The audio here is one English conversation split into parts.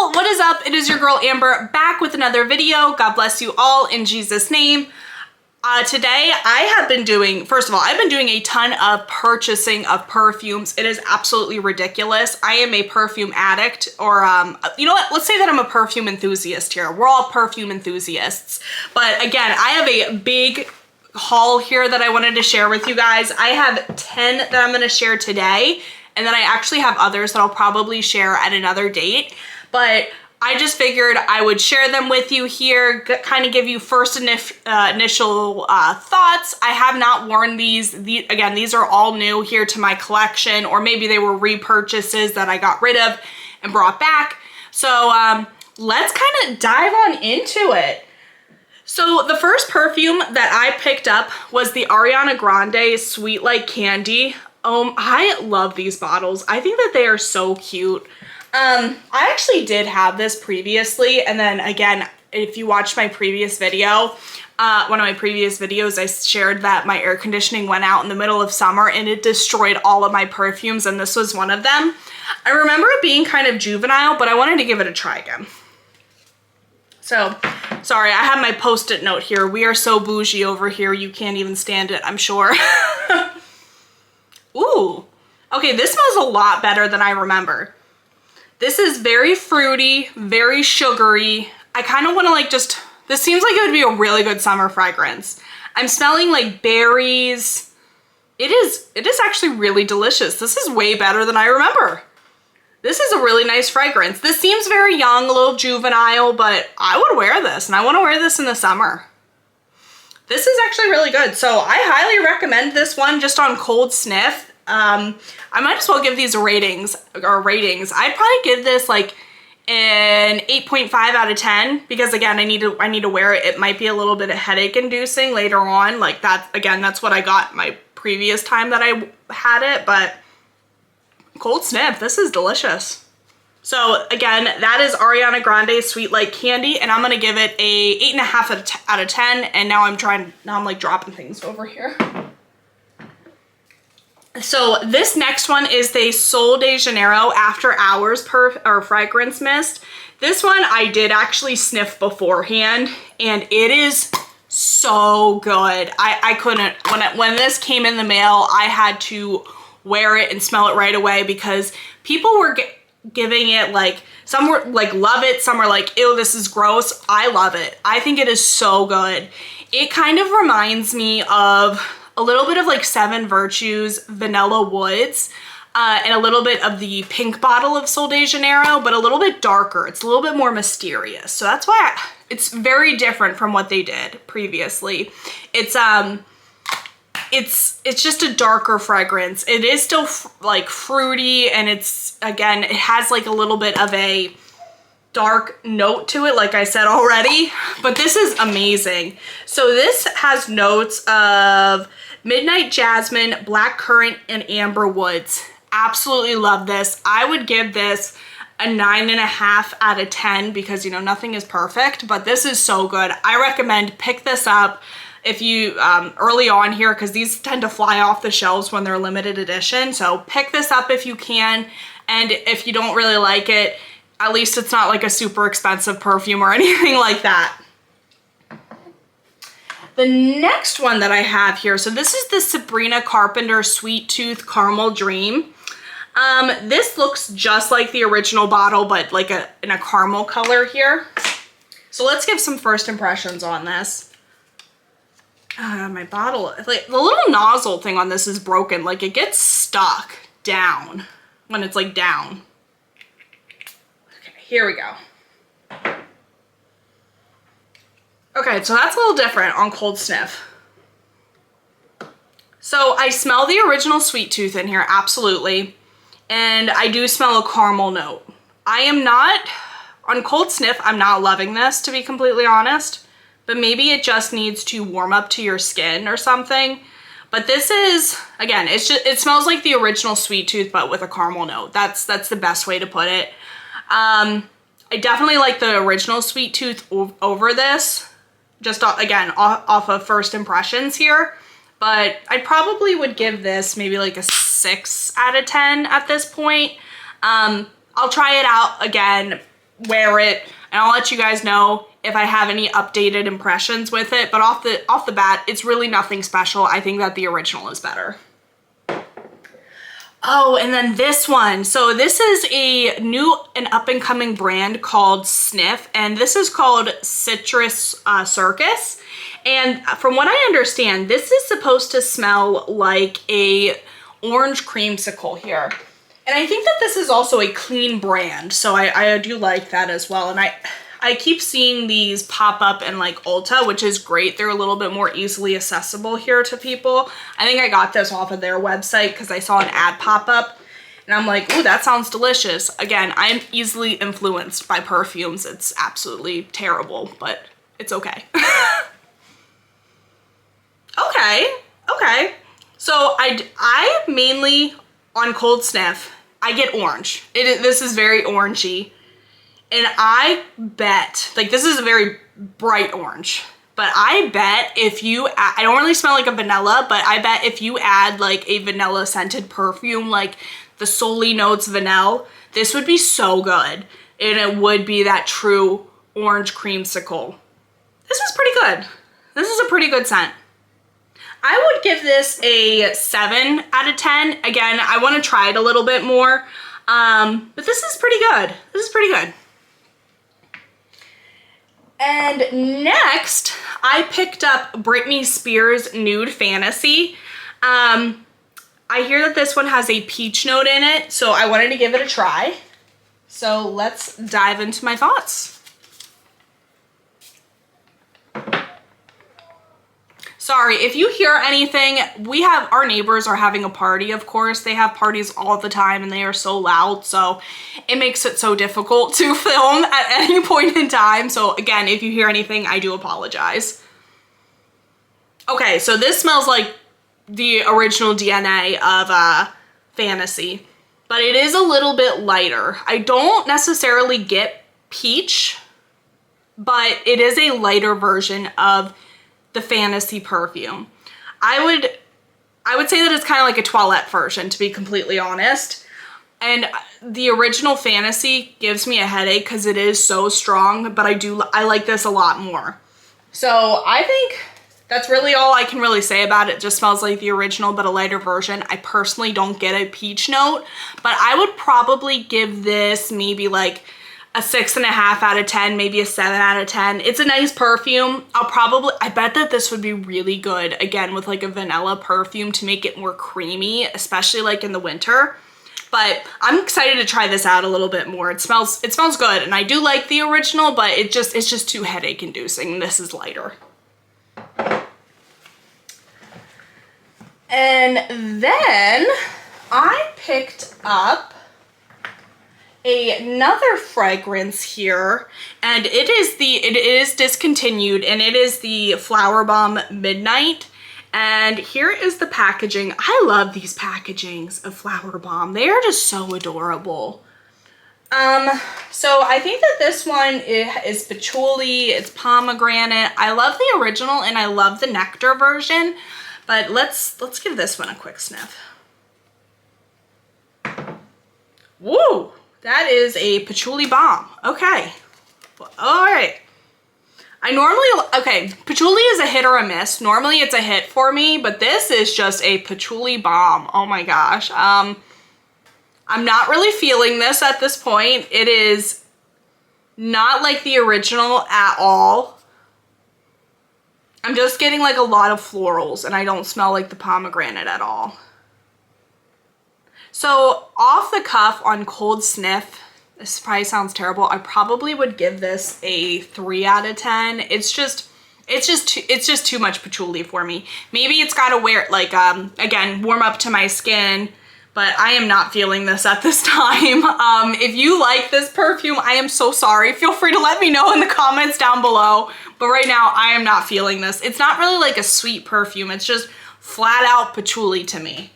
Haul. What is up? It is your girl Amber back with another video. God bless you all in Jesus' name. Today I have been doing, first of all, I've been doing a ton of purchasing of perfumes. It is absolutely ridiculous. I am a perfume addict, or you know what? Let's say that I'm a perfume enthusiast here. We're all perfume enthusiasts. But again, I have a big haul here that I wanted to share with you guys. I have 10 that I'm gonna share today. And then I actually have others that I'll probably share at another date. But I just figured I would share them with you here, kind of give you first initial thoughts. I have not worn these. Again, these are all new here to my collection, or maybe they were repurchases that I got rid of and brought back. So let's kind of dive on into it. So the first perfume that I picked up was the Ariana Grande Sweet Like Candy. I love these bottles. I think that they are so cute. I actually did have this previously, and then again, if you watched my previous video, one of my previous videos, I shared that my air conditioning went out in the middle of summer and it destroyed all of my perfumes, and this was one of them. I remember it being kind of juvenile, but I wanted to give it a try again. So, sorry, I have my post-it note here. We are so bougie over here, you can't even stand it, I'm sure. Ooh, okay, this smells a lot better than I remember. This is very fruity, very sugary. I kind of want to like just, this seems like it would be a really good summer fragrance. I'm smelling like berries. It is actually really delicious. This is way better than I remember. This is a really nice fragrance. This seems very young, a little juvenile, but I would wear this, and I want to wear this in the summer. This is actually really good. So I highly recommend this one just on cold sniff. I might as well give these ratings. I'd probably give this like an 8.5 out of 10 because again, I need to wear it. It might be a little bit of headache inducing later on. Like that, again, that's what I got my previous time that I had it, but cold sniff, this is delicious. So again, that is Ariana Grande Sweet Like Candy, and I'm gonna give it a 8.5 out of 10. And now I'm like dropping things over here. So this next one is the Sol de Janeiro After Hours Fragrance Mist. This one I did actually sniff beforehand, and it is so good. I couldn't, when this came in the mail, I had to wear it and smell it right away because people were giving it like, some were like love it, some were like ew, this is gross. I love it. I think it is so good. It kind of reminds me of a little bit of like Seven Virtues Vanilla Woods and a little bit of the pink bottle of Sol de Janeiro, but a little bit darker. It's a little bit more mysterious. So that's why it's very different from what they did previously. It's just a darker fragrance. It is still like fruity, and it's, again, it has like a little bit of a dark note to it, like I said already, but this is amazing. So this has notes of midnight jasmine, black currant, and amber woods. Absolutely love this. I would give this a 9.5 out of 10 because, you know, nothing is perfect, but this is so good. I recommend pick this up if you early on here, because these tend to fly off the shelves when they're limited edition. So pick this up if you can, and if you don't really like it, at least it's not like a super expensive perfume or anything like that. The next one that I have here, so this is the Sabrina Carpenter Sweet Tooth Caramel Dream. This looks just like the original bottle, but like in a caramel color here. So let's give some first impressions on this. My bottle, like the little nozzle thing on this is broken. Like it gets stuck down when it's like down. Okay, here we go. Okay, so that's a little different on cold sniff. So I smell the original Sweet Tooth in here, absolutely. And I do smell a caramel note. I am not, on cold sniff, I'm not loving this, to be completely honest. But maybe it just needs to warm up to your skin or something. But this is, again, it smells like the original Sweet Tooth, but with a caramel note. That's the best way to put it. I definitely like the original Sweet Tooth over this. Just, again, off of first impressions here. But I probably would give this maybe like a 6 out of 10 at this point. I'll try it out again wear it, and I'll let you guys know if I have any updated impressions with it. But off the bat, it's really nothing special. I think that the original is better. Oh, and then this one. So this is a new and up-and-coming brand called Sniff, and this is called Citrus Circus. And from what I understand, this is supposed to smell like a orange creamsicle here. And I think that this is also a clean brand, so I do like that as well. And I keep seeing these pop up in like Ulta, which is great. They're a little bit more easily accessible here to people. I think I got this off of their website because I saw an ad pop up and I'm like, ooh, that sounds delicious. Again, I'm easily influenced by perfumes. It's absolutely terrible, but it's okay. Okay. So I mainly, on Cold Sniff, I get orange. This is very orangey. And I bet, like, this is a very bright orange, but I bet if you I don't really smell like a vanilla, but I bet if you add like a vanilla scented perfume, like the Soli Notes Vanilla, this would be so good. And it would be that true orange creamsicle. This is pretty good. This is a pretty good scent. I would give this a 7 out of 10. Again, I want to try it a little bit more, but this is pretty good. This is pretty good. And next, I picked up Britney Spears Nude Fantasy. I hear that this one has a peach note in it, so I wanted to give it a try. So let's dive into my thoughts. Sorry, if you hear anything, our neighbors are having a party, of course. They have parties all the time and they are so loud, so it makes it so difficult to film at any point in time. So again, if you hear anything, I do apologize. Okay, so this smells like the original DNA of Fantasy, but it is a little bit lighter. I don't necessarily get peach, but it is a lighter version of the Fantasy perfume. I would say that it's kind of like a toilette version, to be completely honest. And the original Fantasy gives me a headache because it is so strong, but I like this a lot more. So I think that's really all I can really say about it. It just smells like the original, but a lighter version. I personally don't get a peach note, but I would probably give this maybe like a 6.5 out of 10, maybe a 7 out of 10. It's a nice perfume. I bet that this would be really good, again, with like a vanilla perfume to make it more creamy, especially like in the winter. But I'm excited to try this out a little bit more. It smells good, and I do like the original, but it's just too headache inducing. This is lighter. And then I picked up another fragrance here, and it is discontinued, and it is the Flower Bomb Midnight. And here is the packaging. I love these packagings of Flower Bomb. They are just so adorable. So I think that this one is patchouli, it's pomegranate. I love the original and I love the nectar version, but let's give this one a quick sniff. Woo! That is a patchouli bomb. Okay. All right. Patchouli is a hit or a miss. Normally it's a hit for me, but this is just a patchouli bomb. Oh my gosh. I'm not really feeling this at this point. It is not like the original at all. I'm just getting like a lot of florals, and I don't smell like the pomegranate at all. So off the cuff on Cold Sniff, this probably sounds terrible, I probably would give this a 3 out of 10. It's just too much patchouli for me. Maybe it's got to wear like again, warm up to my skin, but I am not feeling this at this time. If you like this perfume, I am so sorry. Feel free to let me know in the comments down below. But right now, I am not feeling this. It's not really like a sweet perfume. It's just flat out patchouli to me.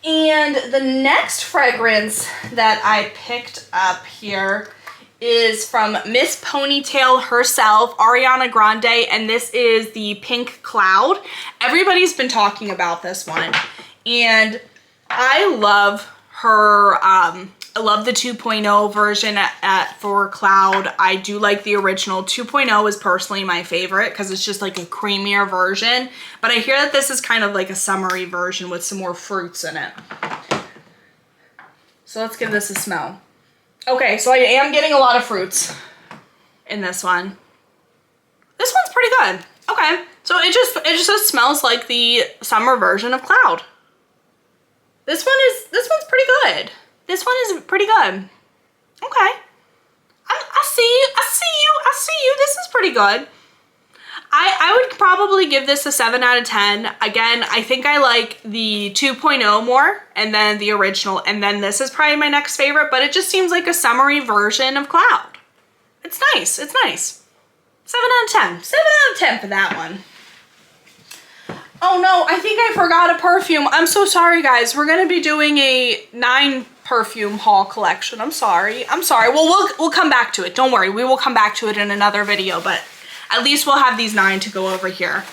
And the next fragrance that I picked up here is from Miss Ponytail herself, Ariana Grande, and this is the Pink Cloud. Everybody's been talking about this one, and I love her I love the 2.0 version for Cloud. I do like the original. 2.0 is personally my favorite because it's just like a creamier version. But I hear that this is kind of like a summery version with some more fruits in it. So let's give this a smell. Okay, so I am getting a lot of fruits in this one. This one's pretty good. Okay, so it just smells like the summer version of Cloud. This one's pretty good. This one is pretty good. Okay. I see you. This is pretty good. I would probably give this a 7 out of 10. Again, I think I like the 2.0 more, and then the original, and then this is probably my next favorite, but it just seems like a summery version of Cloud. It's nice. It's nice. 7 out of 10. 7 out of 10 for that one. Oh no, I think I forgot a perfume. I'm so sorry, guys. We're gonna be doing a 9 perfume haul collection. I'm sorry. Well, we'll come back to it. Don't worry. We will come back to it in another video, but at least we'll have these 9 to go over here.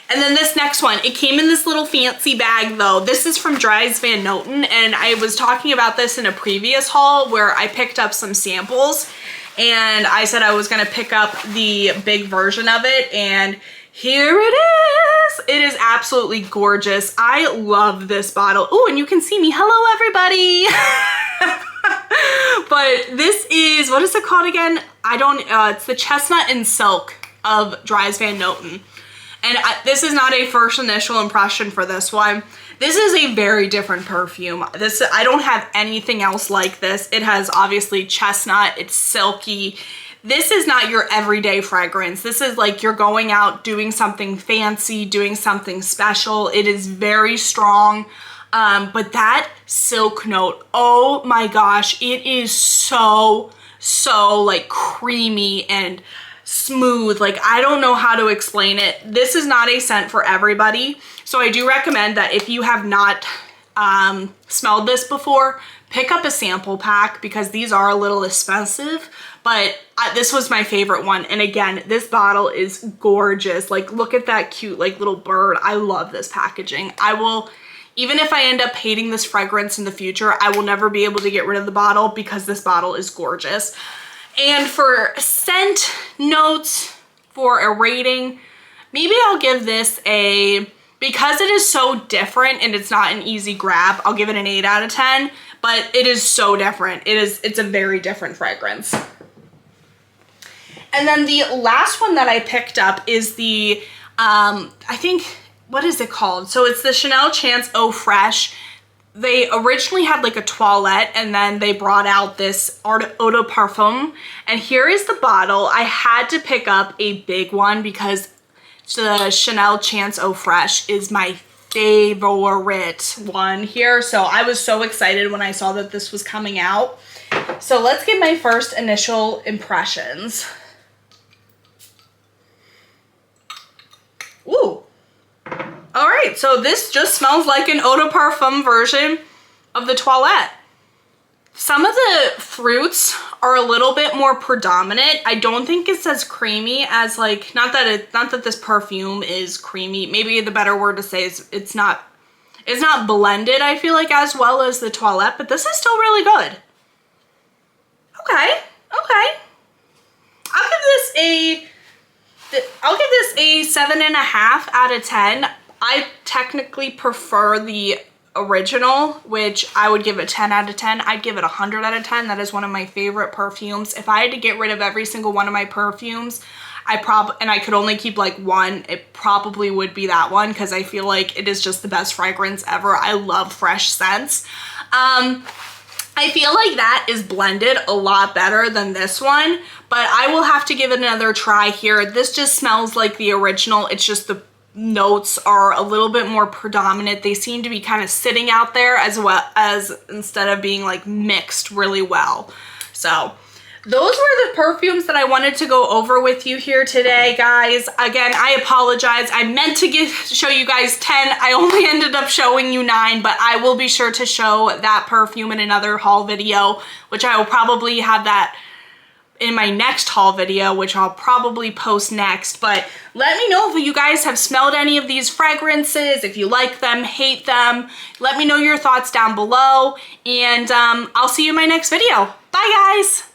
And then this next one, it came in this little fancy bag though. This is from Dries Van Noten, and I was talking about this in a previous haul where I picked up some samples, and I said I was gonna pick up the big version of it, and here it is. It is absolutely gorgeous. I love this bottle. Oh, and you can see me. Hello, everybody. But this is, what is it called again? It's the Chestnut and Silk of Dries Van Noten. And this is not a first initial impression for this one. This is a very different perfume. I don't have anything else like this. It has obviously chestnut, it's silky. This is not your everyday fragrance. This is like you're going out doing something fancy, doing something special. It is very strong. But that silk note, oh my gosh, it is so like creamy and smooth. Like, I don't know how to explain it. This is not a scent for everybody. So I do recommend that if you have not smelled this before, pick up a sample pack because these are a little expensive. But this was my favorite one. And again, this bottle is gorgeous. Like, look at that cute, like, little bird. I love this packaging. Even if I end up hating this fragrance in the future, I will never be able to get rid of the bottle because this bottle is gorgeous. And for scent notes, for a rating, maybe I'll give this because it is so different and it's not an easy grab, I'll give it an 8 out of 10. But it is so different. It's a very different fragrance. And then the last one that I picked up is the, I think, what is it called? So it's the Chanel Chance Eau Fresh. They originally had like a toilette, and then they brought out this eau de parfum. And here is the bottle. I had to pick up a big one because the Chanel Chance Eau Fresh is my favorite one here. So I was so excited when I saw that this was coming out. So let's get my first initial impressions. Ooh. All right, so this just smells like an eau de parfum version of the toilette. Some of the fruits are a little bit more predominant. I don't think it's as creamy as, like, not that this perfume is creamy. Maybe the better word to say is it's not blended, I feel like, as well as the toilette, but this is still really good. Okay. I'll give this a 7.5 out of 10. I technically prefer the original, which I would give a 10 out of 10. I'd give it 100 out of 10. That is one of my favorite perfumes. If I had to get rid of every single one of my perfumes, and I could only keep like one, it probably would be that one because I feel like it is just the best fragrance ever. I love fresh scents. I feel like that is blended a lot better than this one, but I will have to give it another try here. This just smells like the original. It's just the notes are a little bit more predominant. They seem to be kind of sitting out there as well as instead of being like mixed really well. So those were the perfumes that I wanted to go over with you here today, guys. Again, I apologize. I meant to show you guys 10. I only ended up showing you 9, but I will be sure to show that perfume in another haul video, which I will probably have that in my next haul video, which I'll probably post next. But let me know if you guys have smelled any of these fragrances, if you like them, hate them. Let me know your thoughts down below, and I'll see you in my next video. Bye, guys.